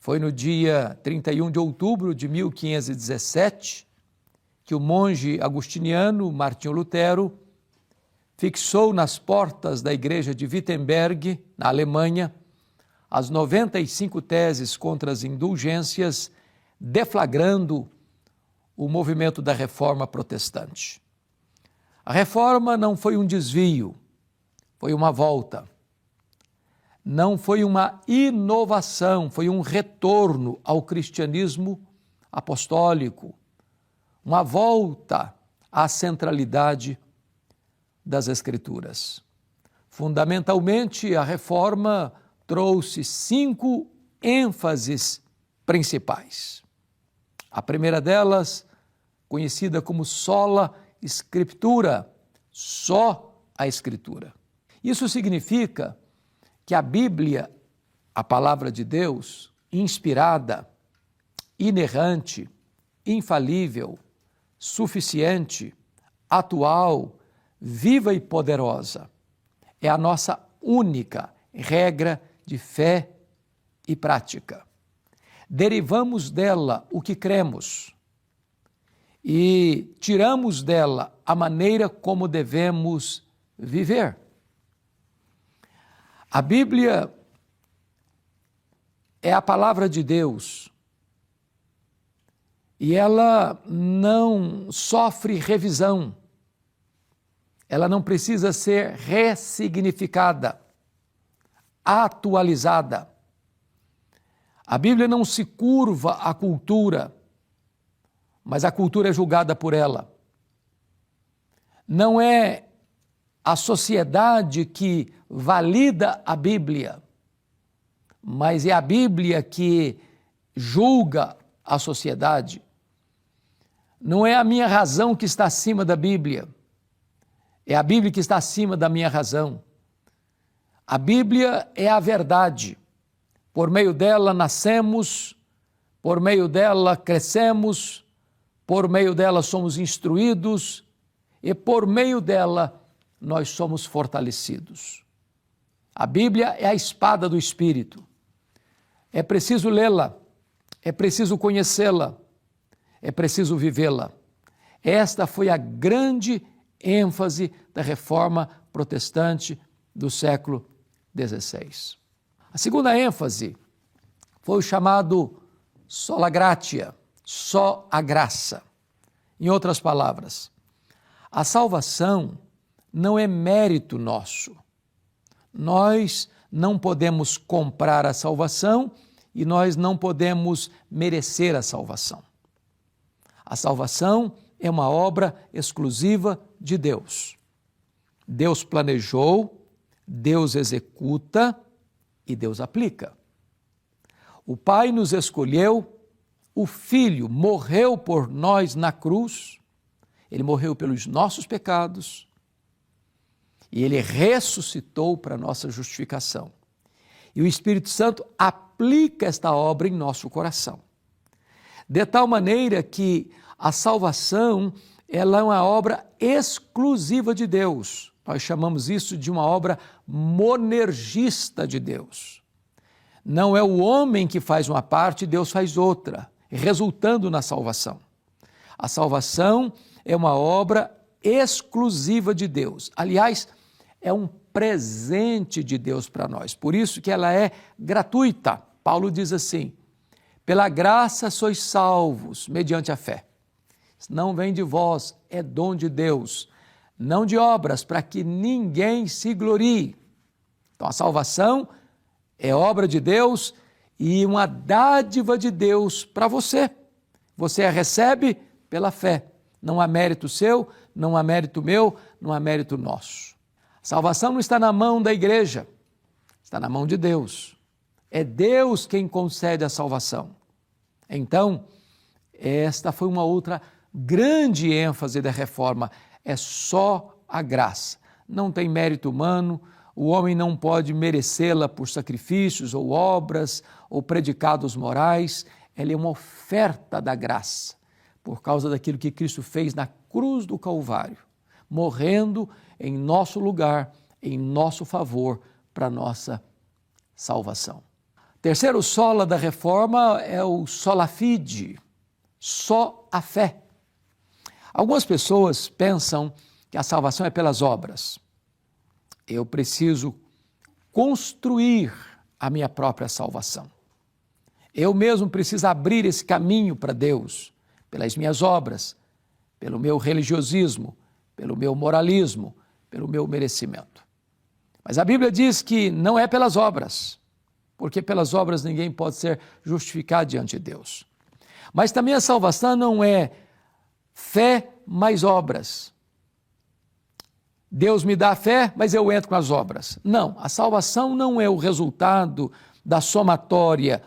Foi no dia 31 de outubro de 1517 que o monge agustiniano Martinho Lutero fixou nas portas da igreja de Wittenberg, na Alemanha, as 95 teses contra as indulgências, deflagrando o movimento da Reforma Protestante. A Reforma não foi um desvio, foi uma volta. Não foi uma inovação, foi um retorno ao cristianismo apostólico, uma volta à centralidade das Escrituras. Fundamentalmente, a Reforma trouxe 5 ênfases principais. A primeira delas, conhecida como sola Scriptura, só a Escritura. Isso significa que a Bíblia, a palavra de Deus, inspirada, inerrante, infalível, suficiente, atual, viva e poderosa, é a nossa única regra de fé e prática. Derivamos dela o que cremos e tiramos dela a maneira como devemos viver. A Bíblia é a palavra de Deus e ela não sofre revisão, ela não precisa ser ressignificada, atualizada. A Bíblia não se curva à cultura, mas a cultura é julgada por ela. Não é a sociedade que valida a Bíblia, mas é a Bíblia que julga a sociedade. Não é a minha razão que está acima da Bíblia, é a Bíblia que está acima da minha razão. A Bíblia é a verdade. Por meio dela nascemos, por meio dela crescemos, por meio dela somos instruídos e por meio dela nós somos fortalecidos. A Bíblia é a espada do Espírito. É preciso lê-la, é preciso conhecê-la, é preciso vivê-la. Esta foi a grande ênfase da Reforma Protestante do século XVI. A segunda ênfase foi o chamado sola gratia, só a graça. Em outras palavras, a salvação não é mérito nosso. Nós não podemos comprar a salvação e nós não podemos merecer a salvação. A salvação é uma obra exclusiva de Deus. Deus planejou, Deus executa e Deus aplica. O Pai nos escolheu, o Filho morreu por nós na cruz, ele morreu pelos nossos pecados e ele ressuscitou para a nossa justificação. E o Espírito Santo aplica esta obra em nosso coração. De tal maneira que a salvação ela é uma obra exclusiva de Deus. Nós chamamos isso de uma obra monergista de Deus. Não é o homem que faz uma parte e Deus faz outra, resultando na salvação. A salvação é uma obra exclusiva de Deus. Aliás, é um presente de Deus para nós. Por isso que ela é gratuita. Paulo diz assim: pela graça sois salvos, mediante a fé. Não vem de vós, é dom de Deus, não de obras, para que ninguém se glorie. Então a salvação é obra de Deus e uma dádiva de Deus para você. Você a recebe pela fé. Não há mérito seu, não há mérito meu, não há mérito nosso. A salvação não está na mão da igreja, está na mão de Deus. É Deus quem concede a salvação. Então, esta foi uma outra grande ênfase da Reforma, é só a graça. Não tem mérito humano, o homem não pode merecê-la por sacrifícios ou obras ou predicados morais, ela é uma oferta da graça, por causa daquilo que Cristo fez na cruz do Calvário, morrendo em nosso lugar, em nosso favor, para nossa salvação. Terceiro sola da reforma é o sola fide, só a fé. Algumas pessoas pensam que a salvação é pelas obras. Eu preciso construir a minha própria salvação. Eu mesmo preciso abrir esse caminho para Deus, pelas minhas obras, pelo meu religiosismo, pelo meu moralismo, pelo meu merecimento. Mas a Bíblia diz que não é pelas obras, porque pelas obras ninguém pode ser justificado diante de Deus. Mas também a salvação não é fé mais obras. Deus me dá a fé, mas eu entro com as obras. Não, a salvação não é o resultado da somatória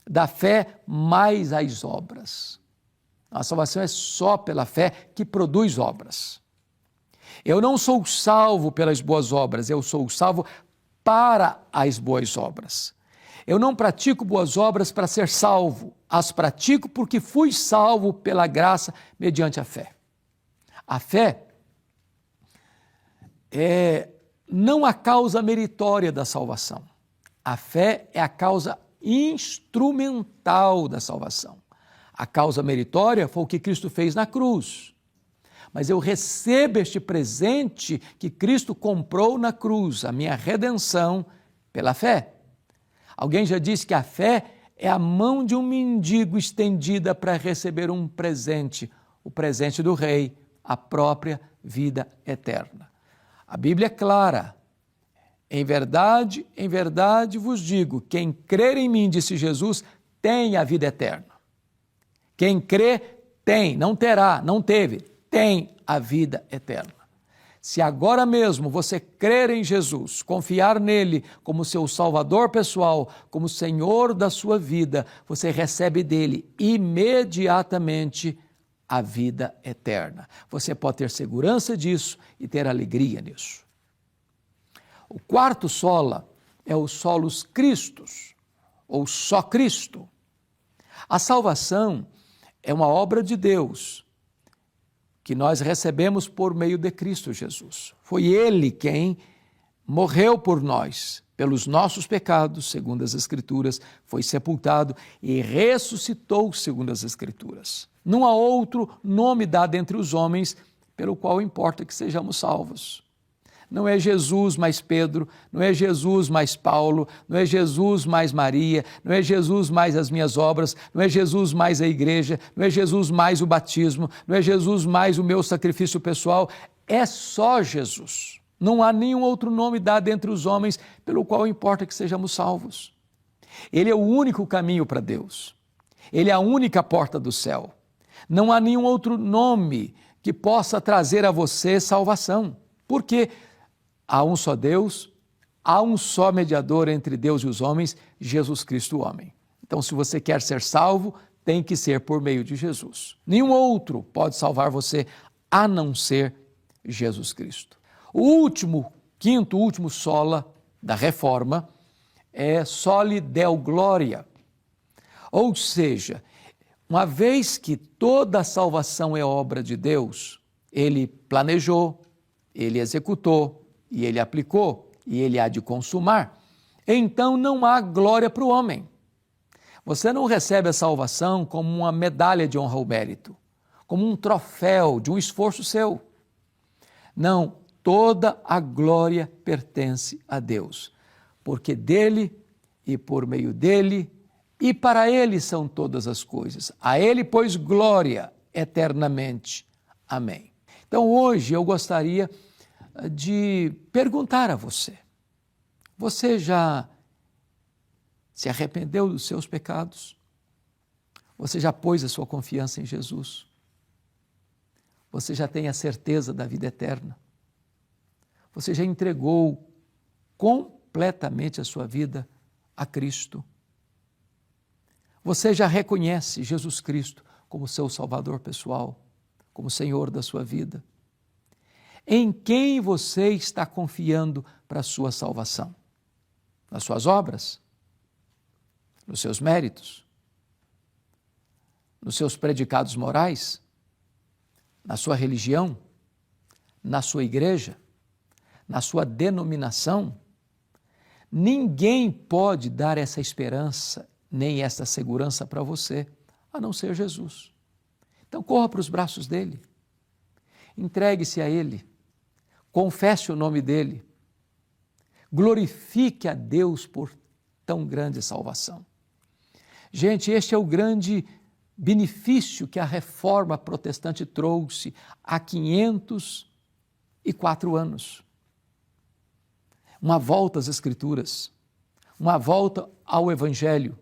da fé mais as obras. A salvação é só pela fé que produz obras. Eu não sou salvo pelas boas obras, eu sou salvo para as boas obras. Eu não pratico boas obras para ser salvo, as pratico porque fui salvo pela graça mediante a fé. A fé é não a causa meritória da salvação. A fé é a causa instrumental da salvação. A causa meritória foi o que Cristo fez na cruz. Mas eu recebo este presente que Cristo comprou na cruz, a minha redenção, pela fé. Alguém já disse que a fé é a mão de um mendigo estendida para receber um presente, o presente do Rei, a própria vida eterna. A Bíblia é clara. Em verdade vos digo, quem crer em mim, disse Jesus, tem a vida eterna. Quem crê tem, não terá, não teve, tem a vida eterna. Se agora mesmo você crer em Jesus, confiar nele como seu Salvador pessoal, como Senhor da sua vida, você recebe dele imediatamente a vida eterna. Você pode ter segurança disso e ter alegria nisso. O quarto sola é o solus Christus, ou só Cristo. A salvação é uma obra de Deus que nós recebemos por meio de Cristo Jesus. Foi Ele quem morreu por nós, pelos nossos pecados, segundo as Escrituras, foi sepultado e ressuscitou, segundo as Escrituras. Não há outro nome dado entre os homens pelo qual importa que sejamos salvos. Não é Jesus mais Pedro, não é Jesus mais Paulo, não é Jesus mais Maria, não é Jesus mais as minhas obras, não é Jesus mais a igreja, não é Jesus mais o batismo, não é Jesus mais o meu sacrifício pessoal, é só Jesus. Não há nenhum outro nome dado entre os homens pelo qual importa que sejamos salvos. Ele é o único caminho para Deus. Ele é a única porta do céu. Não há nenhum outro nome que possa trazer a você salvação. Porque há um só Deus, há um só mediador entre Deus e os homens, Jesus Cristo, o homem. Então, se você quer ser salvo, tem que ser por meio de Jesus. Nenhum outro pode salvar você, a não ser Jesus Cristo. O último sola da reforma é soli Deo gloria. Ou seja, uma vez que toda a salvação é obra de Deus, Ele planejou, Ele executou, e Ele aplicou, e Ele há de consumar, então não há glória para o homem. Você não recebe a salvação como uma medalha de honra ou mérito, como um troféu de um esforço seu. Não, toda a glória pertence a Deus, porque dele e por meio dele e para ele são todas as coisas. A ele, pois, glória eternamente. Amém. Então, hoje eu gostaria de perguntar a você: você já se arrependeu dos seus pecados? Você já pôs a sua confiança em Jesus? Você já tem a certeza da vida eterna? Você já entregou completamente a sua vida a Cristo? Você já reconhece Jesus Cristo como seu Salvador pessoal, como Senhor da sua vida? Em quem você está confiando para a sua salvação? Nas suas obras? Nos seus méritos? Nos seus predicados morais? Na sua religião? Na sua igreja? Na sua denominação? Ninguém pode dar essa esperança, nem essa segurança para você, a não ser Jesus. Então corra para os braços dele, entregue-se a ele, confesse o nome dele, glorifique a Deus por tão grande salvação. Gente, este é o grande benefício que a reforma protestante trouxe há 504 anos. Uma volta às Escrituras, uma volta ao Evangelho,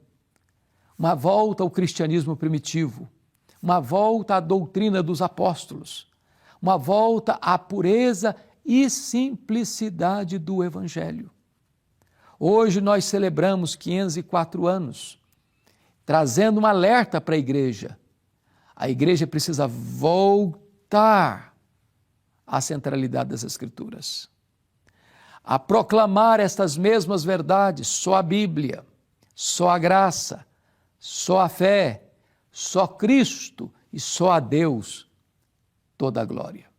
uma volta ao cristianismo primitivo, uma volta à doutrina dos apóstolos, uma volta à pureza e simplicidade do Evangelho. Hoje nós celebramos 504 anos, trazendo um alerta para a igreja. A igreja precisa voltar à centralidade das Escrituras, a proclamar estas mesmas verdades, só a Bíblia, só a graça, só a fé, só Cristo e só a Deus toda a glória.